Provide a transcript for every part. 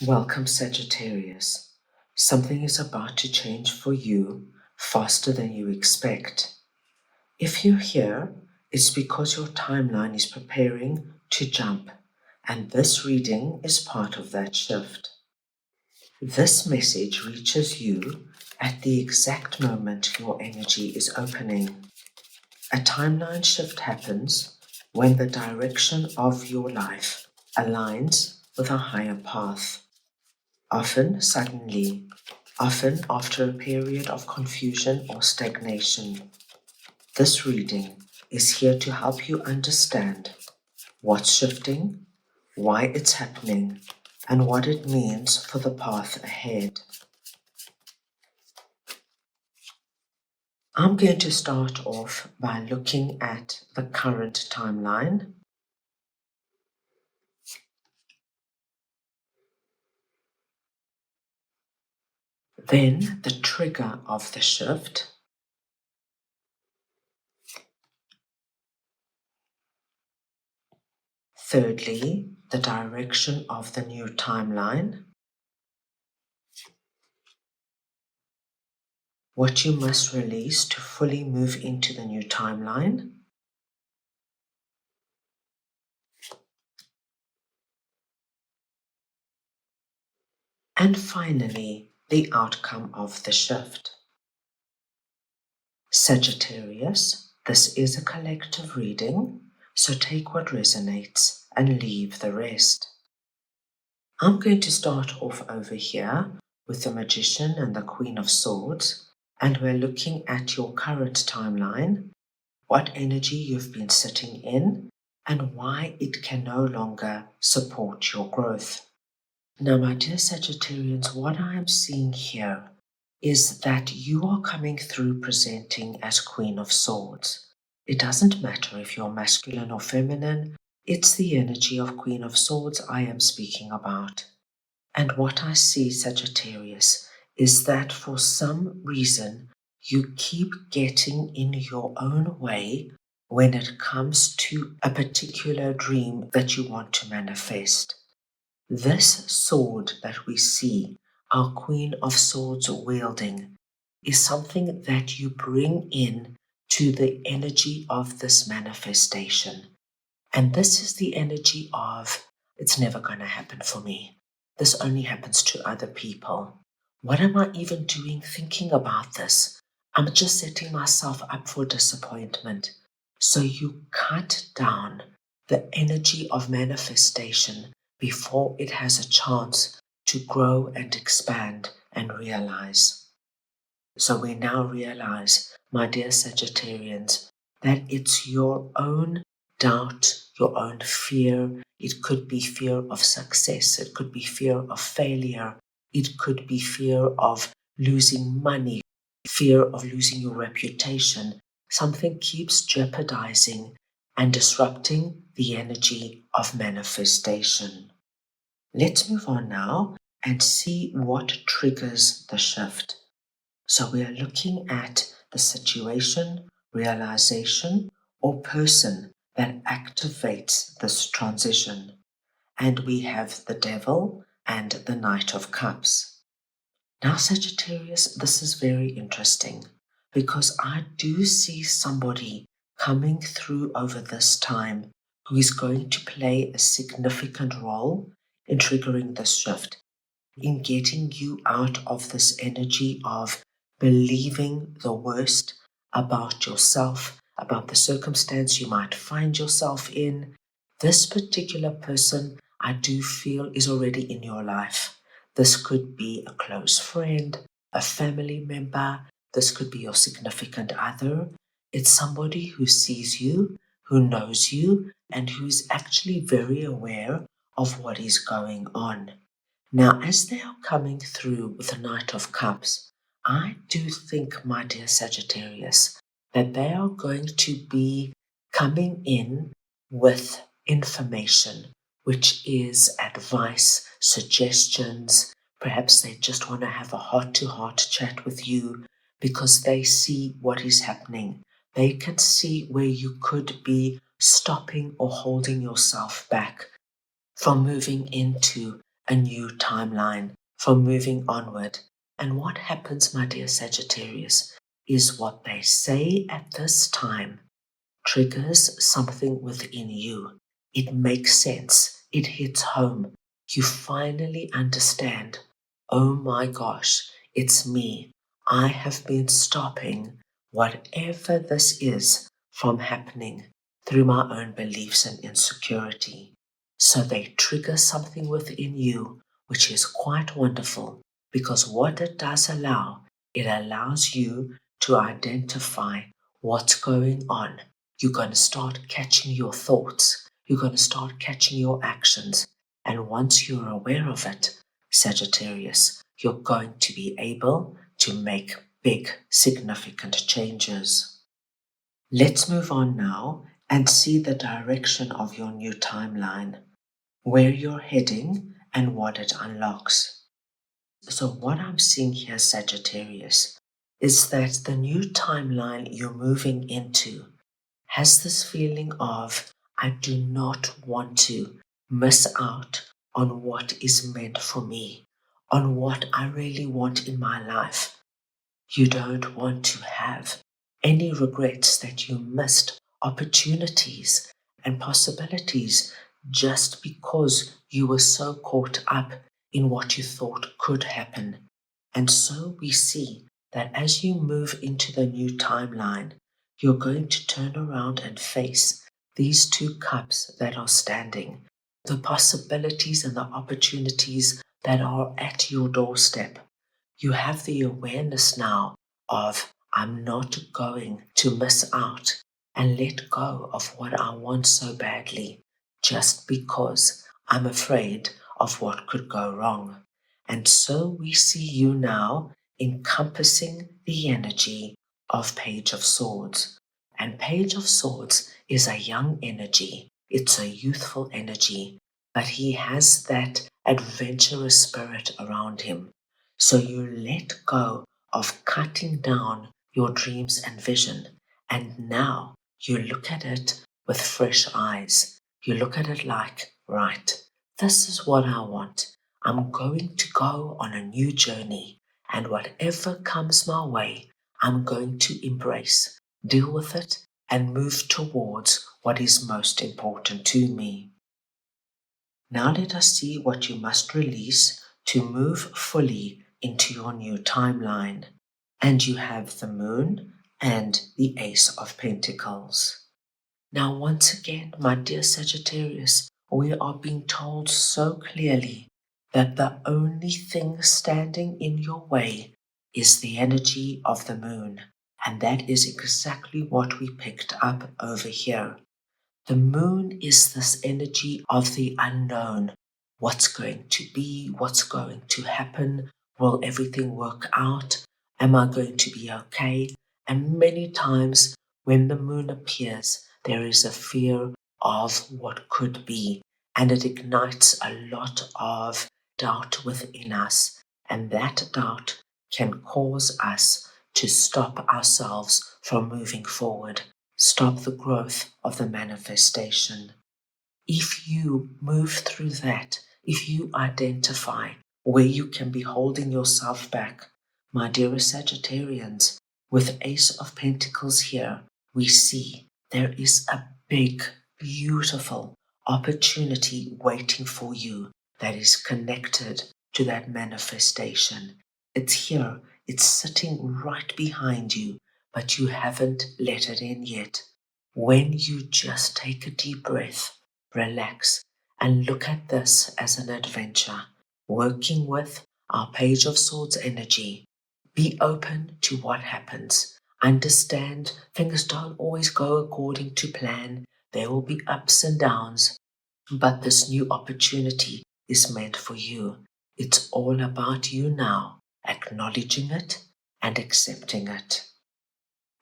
Welcome, Sagittarius. Something is about to change for you faster than you expect. If you're here, it's because your timeline is preparing to jump, and this reading is part of that shift. This message reaches you at the exact moment your energy is opening. A timeline shift happens when the direction of your life aligns with a higher path. Often suddenly, often after a period of confusion or stagnation. This reading is here to help you understand what's shifting, why it's happening, and what it means for the path ahead. I'm going to start off by looking at the current timeline. Then the trigger of the shift. Thirdly, the direction of the new timeline. What you must release to fully move into the new timeline. And finally, the outcome of the shift. Sagittarius, this is a collective reading, so take what resonates and leave the rest. I'm going to start off over here with the Magician and the Queen of Swords, and we're looking at your current timeline, what energy you've been sitting in, and why it can no longer support your growth. Now, my dear Sagittarians, what I am seeing here is that you are coming through presenting as Queen of Swords. It doesn't matter if you're masculine or feminine, it's the energy of Queen of Swords I am speaking about. And what I see, Sagittarius, is that for some reason you keep getting in your own way when it comes to a particular dream that you want to manifest. This sword that we see, our Queen of Swords wielding, is something that you bring in to the energy of this manifestation. And this is the energy of, it's never going to happen for me. This only happens to other people. What am I even doing thinking about this? I'm just setting myself up for disappointment. So you cut down the energy of manifestation before it has a chance to grow and expand and realize. So we now realize, my dear Sagittarians, that it's your own doubt, your own fear. It could be fear of success. It could be fear of failure. It could be fear of losing money, fear of losing your reputation. Something keeps jeopardizing and disrupting the energy of manifestation. Let's move on now and see what triggers the shift. So we are looking at the situation, realization, or person that activates this transition. And we have the Devil and the Knight of Cups. Now, Sagittarius, this is very interesting because I do see somebody coming through over this time who is going to play a significant role in triggering this shift, in getting you out of this energy of believing the worst about yourself, about the circumstance you might find yourself in. This particular person, I do feel, is already in your life. This could be a close friend, a family member. This could be your significant other. It's somebody who sees you, who knows you, and who is actually very aware of what is going on. Now, as they are coming through with the Knight of Cups, I do think, my dear Sagittarius, that they are going to be coming in with information, which is advice, suggestions. Perhaps they just want to have a heart-to-heart chat with you because they see what is happening. They can see where you could be stopping or holding yourself back from moving into a new timeline from moving onward. And what happens, my dear Sagittarius, is what they say at this time triggers something within you. It makes sense. It hits home. You finally understand, oh my gosh, it's me. I have been stopping whatever this is from happening through my own beliefs and insecurity. So they trigger something within you, which is quite wonderful because what it does allow, it allows you to identify what's going on. You're going to start catching your thoughts. You're going to start catching your actions. And once you're aware of it, Sagittarius, you're going to be able to make big, significant changes. Let's move on now and see the direction of your new timeline, where you're heading and what it unlocks. So what I'm seeing here, Sagittarius, is that the new timeline you're moving into has this feeling of, I do not want to miss out on what is meant for me, on what I really want in my life. You don't want to have any regrets that you missed opportunities and possibilities just because you were so caught up in what you thought could happen. And so we see that as you move into the new timeline, you're going to turn around and face these two cups that are standing, the possibilities and the opportunities that are at your doorstep. You have the awareness now of, I'm not going to miss out and let go of what I want so badly just because I'm afraid of what could go wrong. And so we see you now encompassing the energy of Page of Swords. And Page of Swords is a young energy. It's a youthful energy, but he has that adventurous spirit around him. So you let go of cutting down your dreams and vision. And now you look at it with fresh eyes. You look at it like, right, this is what I want. I'm going to go on a new journey. And whatever comes my way, I'm going to embrace, deal with it, and move towards what is most important to me. Now let us see what you must release to move fully into your new timeline. And you have the Moon and the Ace of Pentacles. Now once again, my dear Sagittarius, we are being told so clearly that the only thing standing in your way is the energy of the Moon. And that is exactly what we picked up over here. The Moon is this energy of the unknown. What's going to be? What's going to happen? Will everything work out? Am I going to be okay? And many times when the Moon appears, there is a fear of what could be, and it ignites a lot of doubt within us. And that doubt can cause us to stop ourselves from moving forward. Stop the growth of the manifestation. If you move through that, if you identify where you can be holding yourself back, my dearest Sagittarians, with Ace of Pentacles here, we see there is a big, beautiful opportunity waiting for you that is connected to that manifestation. It's here, it's sitting right behind you, but you haven't let it in yet. When you just take a deep breath, relax, and look at this as an adventure, working with our Page of Swords energy. Be open to what happens. Understand things don't always go according to plan. There will be ups and downs, but this new opportunity is meant for you. It's all about you now, acknowledging it and accepting it.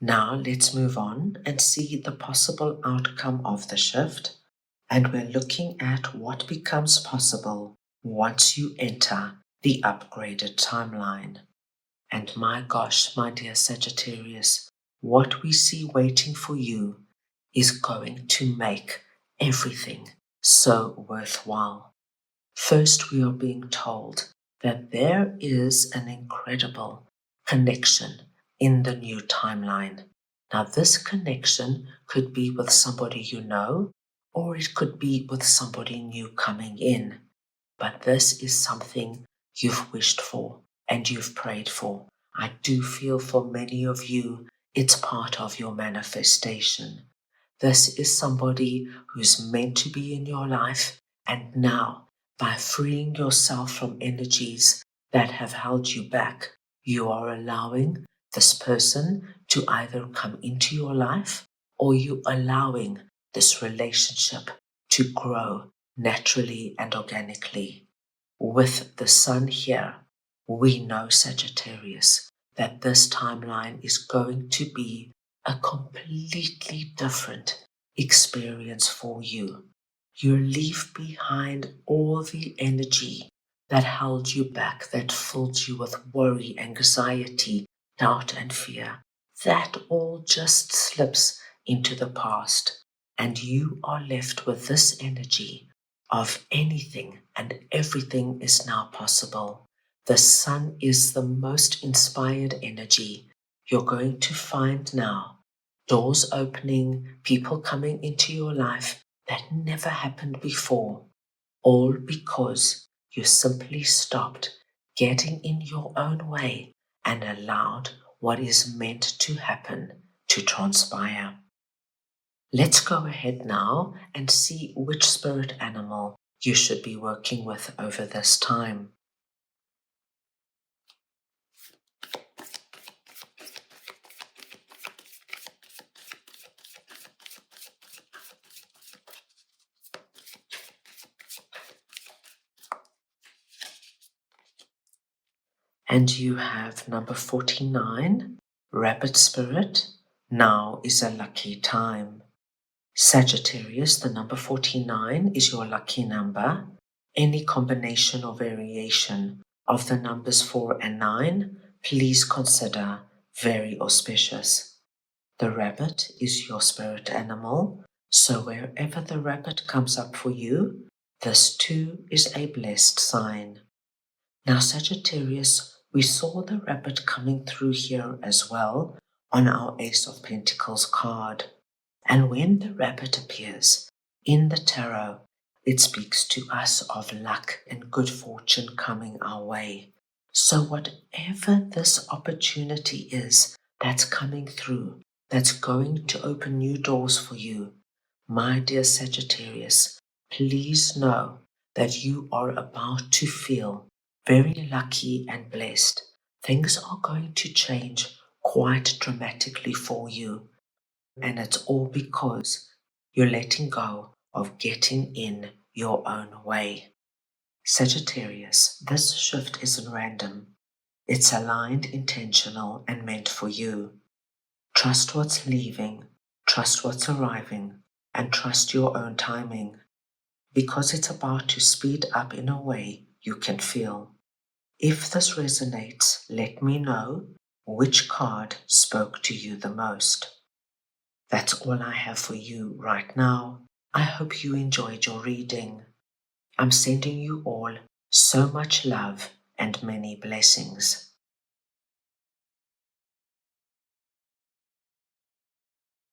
Now let's move on and see the possible outcome of the shift. And we're looking at what becomes possible once you enter the upgraded timeline. And my gosh, my dear Sagittarius, what we see waiting for you is going to make everything so worthwhile. First, we are being told that there is an incredible connection in the new timeline. Now, this connection could be with somebody you know, or it could be with somebody new coming in. But this is something you've wished for and you've prayed for. I do feel for many of you, it's part of your manifestation. This is somebody who's meant to be in your life, and now, by freeing yourself from energies that have held you back, you are allowing this person to either come into your life, or you allowing this relationship to grow naturally and organically. With the sun here, we know, Sagittarius, that this timeline is going to be a completely different experience for you. You leave behind all the energy that held you back, that filled you with worry, anxiety, doubt, and fear. That all just slips into the past, and you are left with this energy of anything and everything is now possible. The sun is the most inspired energy. You're going to find now doors opening, people coming into your life that never happened before, all because you simply stopped getting in your own way and allowed what is meant to happen to transpire. Let's go ahead now and see which spirit animal you should be working with over this time. And you have number 49, Rabbit Spirit. Now is a lucky time. Sagittarius, the number 49 is your lucky number. Any combination or variation of the numbers 4 and 9, please consider very auspicious. The rabbit is your spirit animal, so wherever the rabbit comes up for you, this too is a blessed sign. Now, Sagittarius, we saw the rabbit coming through here as well on our Ace of Pentacles card. And when the rabbit appears in the tarot, it speaks to us of luck and good fortune coming our way. So whatever this opportunity is that's coming through, that's going to open new doors for you, my dear Sagittarius, please know that you are about to feel very lucky and blessed. Things are going to change quite dramatically for you. And it's all because you're letting go of getting in your own way. Sagittarius, this shift isn't random. It's aligned, intentional, and meant for you. Trust what's leaving, trust what's arriving, and trust your own timing, because it's about to speed up in a way you can feel. If this resonates, let me know which card spoke to you the most. That's all I have for you right now. I hope you enjoyed your reading. I'm sending you all so much love and many blessings.